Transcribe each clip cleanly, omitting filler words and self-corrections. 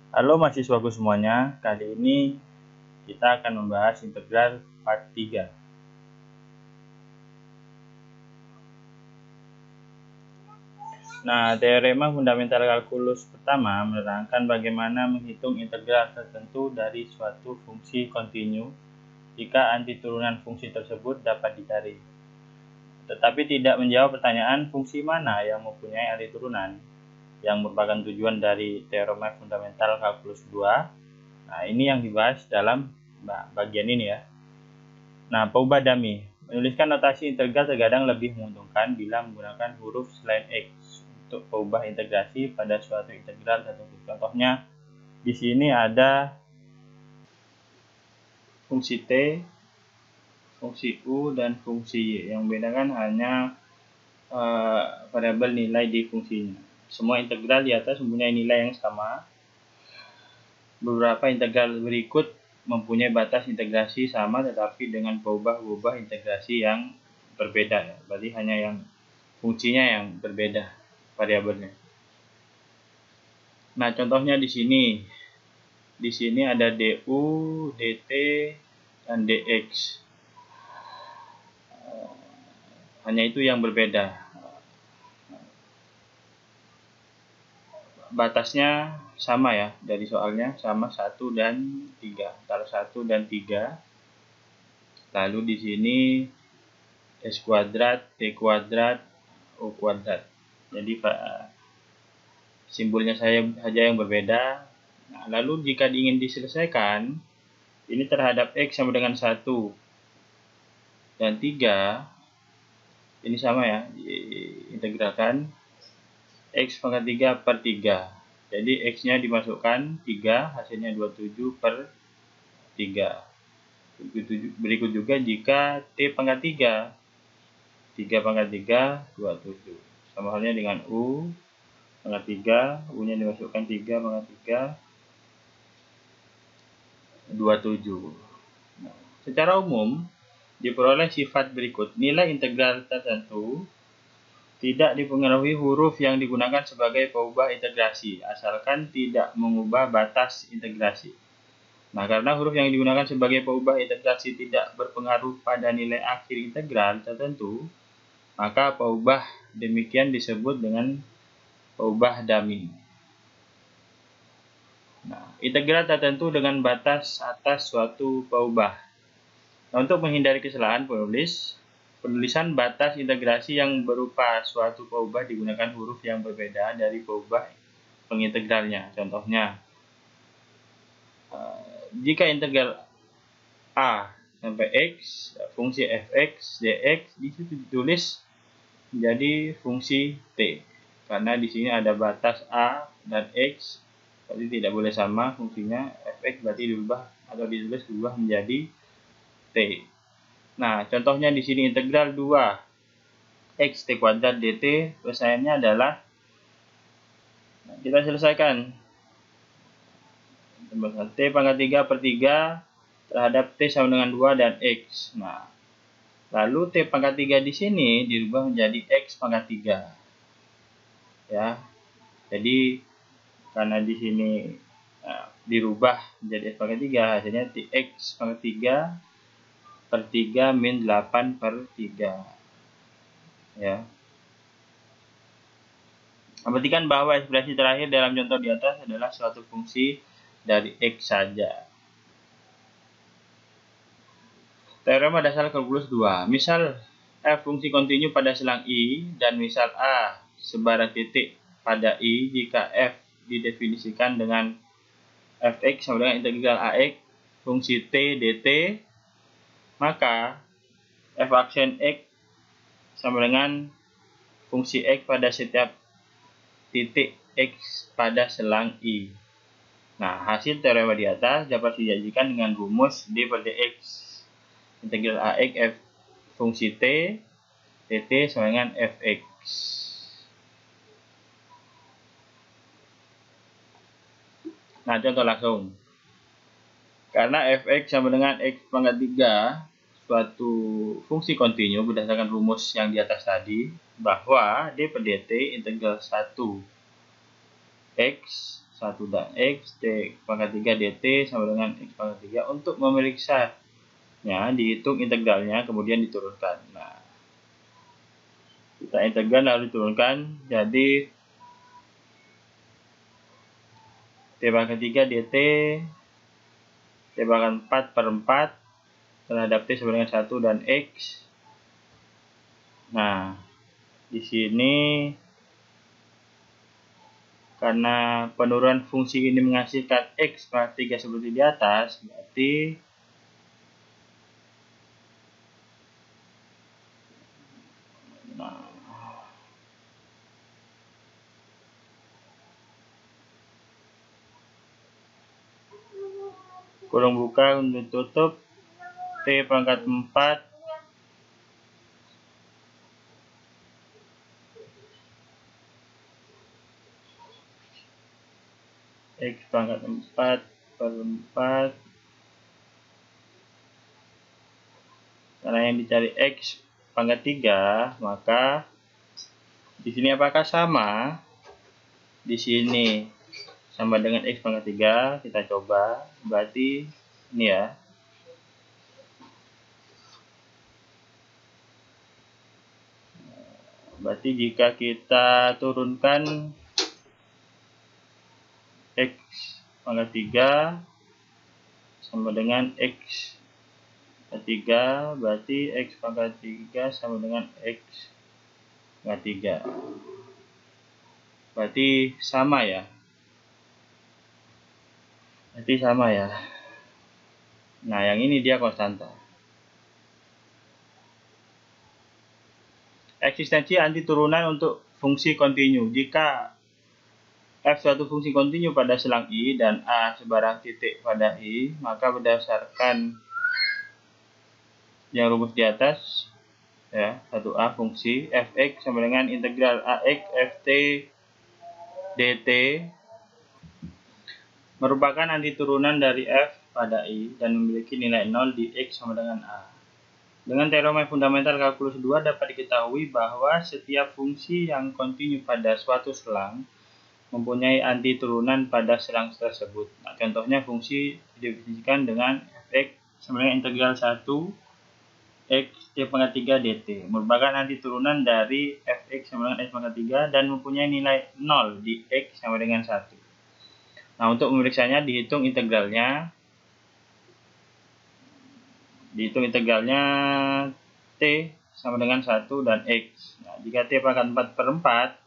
Halo mahasiswaku semuanya, kali ini kita akan membahas integral part 3. Nah, teorema fundamental kalkulus pertama menerangkan bagaimana menghitung integral tertentu dari suatu fungsi kontinu jika antiturunan fungsi tersebut dapat dicari. Tetapi tidak menjawab pertanyaan fungsi mana yang mempunyai antiturunan, yang merupakan tujuan dari teorema fundamental kalkulus 2. Nah, ini yang dibahas dalam bagian ini ya. Nah, peubah dummy. Menuliskan notasi integral terkadang lebih menguntungkan bila menggunakan huruf selain X untuk peubah integrasi pada suatu integral tertentu. Contohnya, di sini ada fungsi T, fungsi U, dan fungsi Y. Yang membedakan hanya variabel nilai di fungsinya. Semua integral di atas mempunyai nilai yang sama. Beberapa integral berikut mempunyai batas integrasi sama tetapi dengan peubah-ubah integrasi yang berbeda ya. Berarti hanya yang fungsinya yang berbeda variabelnya. Nah, contohnya di sini. Di sini ada du, dt, dan dx. Hanya itu yang berbeda. Batasnya sama ya, dari soalnya sama 1 dan 3. Antara 1 dan 3. Lalu di sini S kuadrat, T kuadrat, O kuadrat. Jadi simbolnya saja yang berbeda. Nah, lalu jika ingin diselesaikan, ini terhadap X sama dengan 1 dan 3. Ini sama ya, diintegralkan X pangkat 3 per 3. Jadi X-nya dimasukkan 3, hasilnya 27 per 3. Berikut juga jika T pangkat 3. 3 pangkat 3, 27. Sama halnya dengan U pangkat 3, U-nya dimasukkan 3 pangkat 3, 27. Nah, secara umum, diperoleh sifat berikut. Nilai integral tertentu tidak dipengaruhi huruf yang digunakan sebagai peubah integrasi, asalkan tidak mengubah batas integrasi. Nah, karena huruf yang digunakan sebagai peubah integrasi tidak berpengaruh pada nilai akhir integral tertentu, maka peubah demikian disebut dengan peubah dummy. Nah, integral tertentu dengan batas atas suatu peubah. Nah, untuk menghindari kesalahan penulisan batas integrasi yang berupa suatu peubah digunakan huruf yang berbeda dari peubah pengintegralnya. Contohnya, jika integral A sampai X, fungsi fx, dx, disitu ditulis menjadi fungsi T. Karena di sini ada batas A dan X, berarti tidak boleh sama fungsinya. Fx berarti diubah atau ditulis berubah menjadi T. Nah, contohnya di sini integral 2 X T kuadrat dt, penyelesaiannya adalah, kita selesaikan. T pangkat 3 per 3 terhadap T sama dengan 2 dan X. Nah, lalu T pangkat 3 di sini dirubah menjadi X pangkat 3. Ya. Jadi, karena di sini dirubah menjadi X pangkat 3, hasilnya X pangkat 3 per 3 min 8 per 3. Ya. Perhatikan bahwa ekspresi terakhir dalam contoh di atas adalah suatu fungsi dari X saja. Teorema dasar kalkulus 2. Misal f fungsi kontinu pada selang I dan misal A sebarang titik pada I jika f didefinisikan dengan fx sama dengan integral ax fungsi t dt, maka f aksen x sama dengan fungsi x pada setiap titik x pada selang I. Nah, hasil teorema di atas dapat dijanjikan dengan rumus d per dx integral ax f fungsi t dt sama dengan fx. Nah, contoh langsung. Karena fx sama dengan x pangkat 3 suatu fungsi kontinu berdasarkan rumus yang di atas tadi, bahwa d per dt integral 1 x 1 dan X, T pangkat 3 dt sama dengan X pangkat 3. Untuk memeriksanya, dihitung integralnya, kemudian diturunkan. Nah, kita integral lalu diturunkan, jadi T pangkat 3 dt, T pangkat 4 per 4 terhadap T sama dengan 1 dan X. Nah, di sini karena penurunan fungsi ini menghasilkan X pangkat 3 seperti di atas, berarti kurung buka untuk tutup T pangkat 4 X pangkat 4 per 4, karena yang dicari X pangkat 3, maka di sini apakah sama? Di sini sama dengan X pangkat 3, kita coba, berarti ini ya. Berarti jika kita turunkan X pangkat 3 sama dengan X pangkat 3, berarti X pangkat 3 sama dengan X pangkat 3. Berarti sama ya. Nah, yang ini dia konstanta. Eksistensi anti turunan untuk fungsi kontinu. Jika F suatu fungsi kontinu pada selang I dan A sebarang titik pada I, maka berdasarkan yang rumus di atas, ya, 1A fungsi fx sama dengan integral ax ft dt merupakan anti turunan dari F pada I dan memiliki nilai 0 di X sama dengan A. Dengan teorema fundamental kalkulus 2 dapat diketahui bahwa setiap fungsi yang kontinu pada suatu selang mempunyai anti turunan pada selang tersebut. Nah, contohnya fungsi didefinisikan dengan fx sama dengan integral 1 x t pangkat 3 dt merupakan anti turunan dari fx sama dengan x pangkat 3 dan mempunyai nilai 0 di x sama dengan 1. Nah, untuk memeriksanya dihitung integralnya. T sama dengan 1 dan X. Nah, jika T pangkat 4 per 4,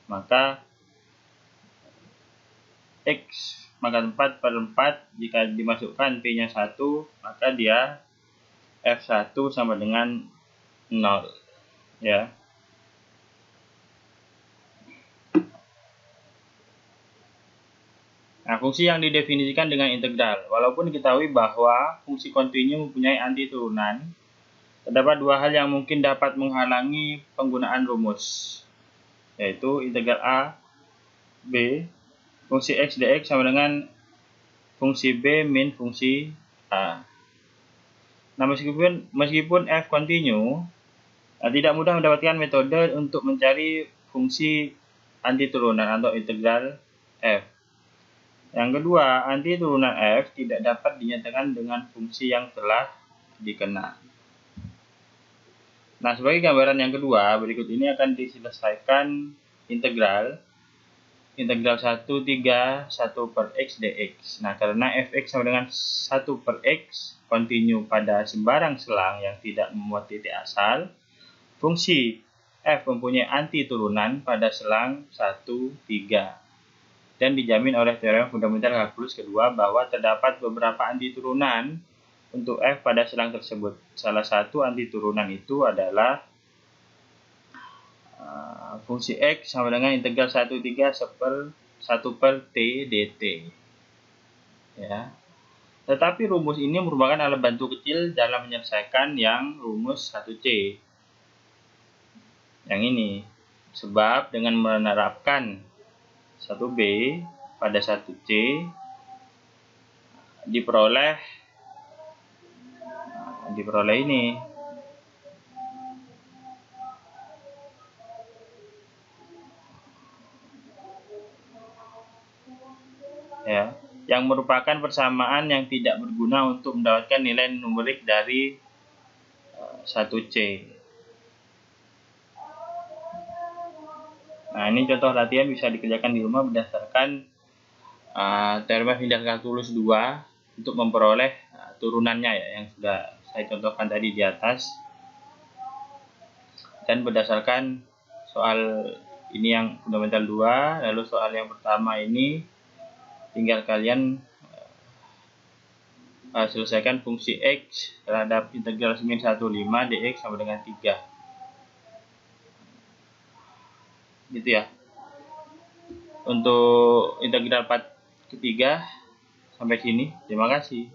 maka X pangkat 4 per 4, jika dimasukkan P-nya 1, maka dia F1 sama dengan 0. Ya. Nah, fungsi yang didefinisikan dengan integral. Walaupun diketahui bahwa fungsi kontinu mempunyai anti turunan, terdapat dua hal yang mungkin dapat menghalangi penggunaan rumus, yaitu integral A, B, fungsi X dx sama dengan fungsi B min fungsi A. Nah, meskipun F kontinu, tidak mudah mendapatkan metode untuk mencari fungsi anti turunan atau integral F. Yang kedua, anti turunan F tidak dapat dinyatakan dengan fungsi yang telah dikenal. Nah, sebagai gambaran yang kedua, berikut ini akan diselesaikan integral 1, 3, 1 per X dx. Nah, karena fx sama dengan 1 per X kontinu pada sembarang selang yang tidak memuat titik asal, fungsi f mempunyai anti turunan pada selang 1, 3. Dan dijamin oleh teorema fundamental kalkulus kedua bahwa terdapat beberapa anti turunan untuk f pada selang tersebut. Salah satu anti turunan itu adalah fungsi X sama dengan integral 1, 3 1 per T dt. Ya. Tetapi rumus ini merupakan alat bantu kecil dalam menyelesaikan yang rumus 1C. Yang ini. Sebab dengan menerapkan 1B pada 1C diperoleh ini. ya, yang merupakan persamaan yang tidak berguna untuk mendapatkan nilai numerik dari 1C. Nah, ini contoh latihan bisa dikerjakan di rumah berdasarkan teorema Findel's kalkulus 2 untuk memperoleh turunannya ya, yang sudah saya contohkan tadi di atas. Dan berdasarkan soal ini yang fundamental 2, lalu soal yang pertama ini tinggal kalian selesaikan fungsi X terhadap integral min 15 dx sama dengan 3. Gitu ya. Untuk integral part ketiga sampai sini. Terima kasih.